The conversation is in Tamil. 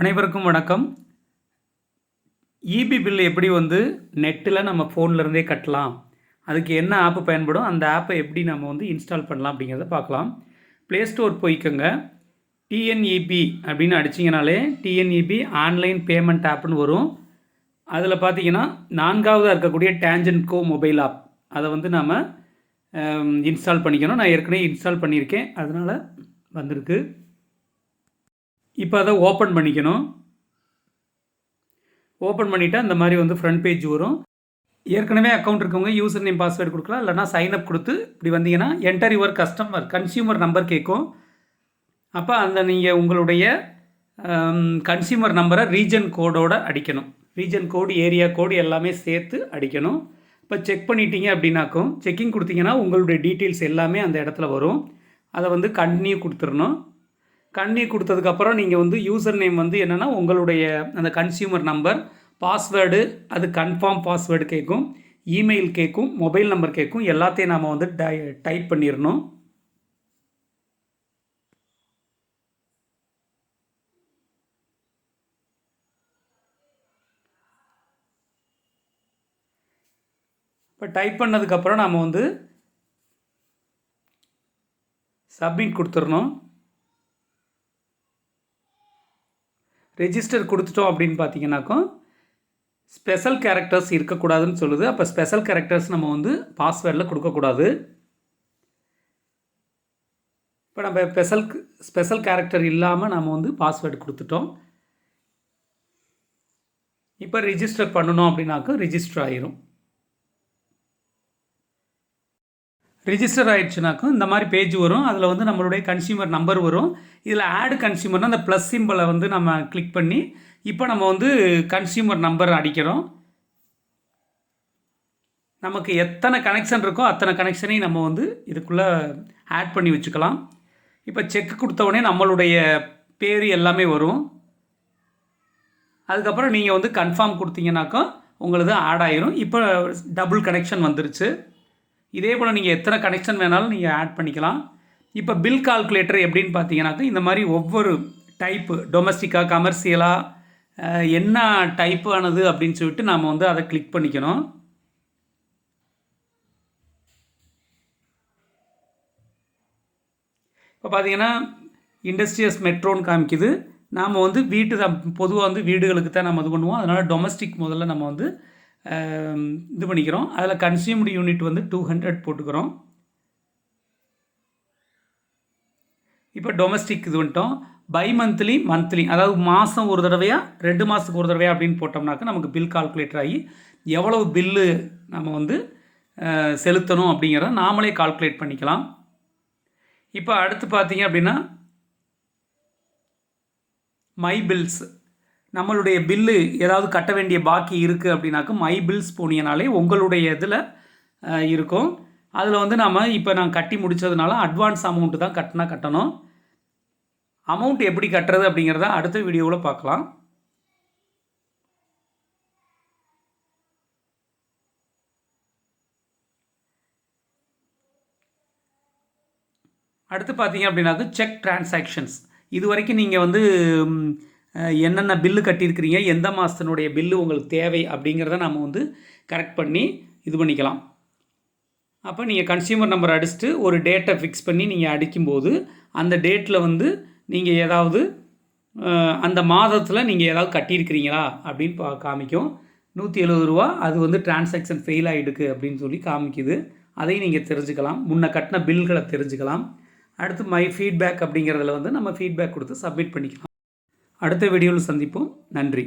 அனைவருக்கும் வணக்கம். இபி பில் எப்படி நெட்டில் நம்ம ஃபோன்லேருந்தே கட்டலாம், அதுக்கு என்ன ஆப் பயன்படும், அந்த ஆப்பை எப்படி நம்ம இன்ஸ்டால் பண்ணலாம் அப்படிங்கிறத பார்க்கலாம். ப்ளே ஸ்டோர் போய்க்கோங்க. டிஎன்இபி அப்படின்னு அடிச்சிங்கனாலே டிஎன்இபி ஆன்லைன் பேமெண்ட் ஆப்னு வரும். அதில் பார்த்தீங்கன்னா 4ஆவதாக இருக்கக்கூடிய டேஞ்சன்கோ மொபைல் ஆப், அதை நாம் இன்ஸ்டால் பண்ணிக்கணும். நான் ஏற்கனவே இன்ஸ்டால் பண்ணியிருக்கேன், அதனால் வந்திருக்கு. இப்போ அதை ஓப்பன் பண்ணிக்கணும். ஓப்பன் பண்ணிவிட்டால் இந்த மாதிரி ஃப்ரண்ட் பேஜ் வரும். ஏற்கனவே அக்கௌண்ட் இருக்கவங்க யூசர் நேம் பாஸ்வேர்டு கொடுக்கலாம், இல்லைனா சைன்அப் கொடுத்து இப்படி வந்தீங்கன்னா என்டர் யுவர் கன்சியூமர் நம்பர் கேட்கும். அப்போ அந்த நீங்கள் உங்களுடைய கன்சியூமர் நம்பரை ரீஜன் கோடோடு அடிக்கணும். ரீஜன் கோடு, ஏரியா கோடு எல்லாமே சேர்த்து அடிக்கணும். இப்போ செக் பண்ணிட்டீங்க அப்படின்னாக்கும், செக்கிங் கொடுத்தீங்கன்னா உங்களுடைய டீட்டெயில்ஸ் எல்லாமே அந்த இடத்துல வரும். அதை கண்டினியூ கொடுத்துடணும். கண்டினியூ கொடுத்ததுக்கப்புறம் நீங்கள் யூசர் நேம் என்னென்னா உங்களுடைய அந்த கன்சியூமர் நம்பர், பாஸ்வேர்டு, அது கன்ஃபார்ம் பாஸ்வேர்டு கேட்கும், இமெயில் கேட்கும், மொபைல் நம்பர் கேட்கும். எல்லாத்தையும் நாம் டைப் பண்ணிடணும். இப்போ டைப் பண்ணதுக்கப்புறம் நாம் சப்மிட் கொடுத்துடணும். ரெஜிஸ்டர் கொடுத்துட்டோம் அப்படின்னு பார்த்தீங்கன்னாக்கும் ஸ்பெஷல் கேரக்டர்ஸ் இருக்கக்கூடாதுன்னு சொல்லுது. அப்போ ஸ்பெஷல் கேரக்டர்ஸ் நம்ம பாஸ்வேர்டில் கொடுக்கக்கூடாது. இப்போ நம்ம ஸ்பெஷல் கேரக்டர் இல்லாமல் நம்ம பாஸ்வேர்டு கொடுத்துட்டோம். இப்போ ரிஜிஸ்டர் பண்ணணும் அப்படின்னாக்கும் ரிஜிஸ்டர் ஆயிரும். ரிஜிஸ்டர் ஆகிடுச்சுனாக்கும் இந்த மாதிரி பேஜ் வரும். அதில் நம்மளுடைய கன்சியூமர் நம்பர் வரும். இதில் ஆட் கன்சியூமர்னால் அந்த ப்ளஸ் சிம்பிளை நம்ம கிளிக் பண்ணி இப்போ நம்ம கன்சியூமர் நம்பர் அடிக்கிறோம். நமக்கு எத்தனை கனெக்ஷன் இருக்கோ அத்தனை கனெக்ஷனையும் நம்ம இதுக்குள்ளே ஆட் பண்ணி வச்சுக்கலாம். இப்போ செக் கொடுத்தவுடனே நம்மளுடைய பேர் எல்லாமே வரும். அதுக்கப்புறம் நீங்கள் கன்ஃபார்ம் கொடுத்தீங்கன்னாக்கா உங்களது ஆட் ஆயிரும். இப்போ டபுள் கனெக்ஷன் வந்துருச்சு. இதே போல் நீங்கள் எத்தனை கனெக்ஷன் வேணாலும் நீங்கள் ஆட் பண்ணிக்கலாம். இப்போ பில் கால்குலேட்டர் எப்படின்னு பார்த்தீங்கன்னாக்கா இந்த மாதிரி ஒவ்வொரு டைப்பு, டொமஸ்டிக்காக, கமர்ஷியலாக என்ன டைப்பு ஆனது அப்படின்னு சொல்லிட்டு நாம் அதை கிளிக் பண்ணிக்கணும். இப்போ பார்த்தீங்கன்னா இண்டஸ்ட்ரியஸ் மெட்ரோன்னு காமிக்குது. நாம் வீட்டு தான் பொதுவாக வீடுகளுக்கு தான் நம்ம இது பண்ணுவோம். அதனால் டொமஸ்டிக் முதல்ல நம்ம இது பண்ணிக்கிறோம். அதில் கன்சியூம்டு யூனிட் 200 போட்டுக்கிறோம். இப்போ டொமஸ்டிக் இது வந்துட்டோம். பை மந்த்லி, அதாவது மாதம் ஒரு தடவையா 2 மாதத்துக்கு ஒரு தடவையா அப்படின்னு போட்டோம்னாக்கா நமக்கு பில் கால்குலேட்டர் ஆகி எவ்வளவு பில்லு நம்ம செலுத்தணும் அப்படிங்கிறத நாமளே கால்குலேட் பண்ணிக்கலாம். இப்போ அடுத்து பார்த்தீங்க அப்படின்னா மை பில்ஸ், நம்மளுடைய பில்லு ஏதாவது கட்ட வேண்டிய பாக்கி இருக்குது அப்படின்னாக்கா மை பில்ஸ் போனீங்கனாலே உங்களுடைய இதில் இருக்கும். அதில் நாம் இப்போ நான் கட்டி முடித்ததுனால அட்வான்ஸ் அமௌண்ட்டு தான் கட்டணும். அமௌண்ட் எப்படி கட்டுறது அப்படிங்கிறத அடுத்த வீடியோவில் பார்க்கலாம். அடுத்து பார்த்தீங்க அப்படின்னாக்க செக் டிரான்சாக்ஷன்ஸ். இது வரைக்கும் நீங்கள் என்னென்ன பில்லு கட்டியிருக்கிறீங்க, எந்த மாதத்தினுடைய பில்லு உங்களுக்கு தேவை அப்படிங்கிறத நம்ம கரெக்ட் பண்ணி இது பண்ணிக்கலாம். அப்போ நீங்கள் கன்சியூமர் நம்பர் அடிச்சுட்டு ஒரு டேட்டை ஃபிக்ஸ் பண்ணி நீங்கள் அடிக்கும்போது அந்த டேட்டில் நீங்கள் ஏதாவது அந்த மாதத்தில் நீங்கள் ஏதாவது கட்டியிருக்கிறீங்களா அப்படின்னு காமிக்கும். 170 ரூபா அது டிரான்சாக்ஷன் ஃபெயில் ஆகிடுக்கு அப்படின்னு சொல்லி காமிக்குது. அதையும் நீங்கள் தெரிஞ்சுக்கலாம். முன்ன கட்டின பில்களை தெரிஞ்சுக்கலாம். அடுத்து மை ஃபீட்பேக் அப்படிங்கிறதுல நம்ம ஃபீட்பேக் கொடுத்து சப்மிட் பண்ணிக்கலாம். அடுத்த வீடியோவில் சந்திப்போம். நன்றி.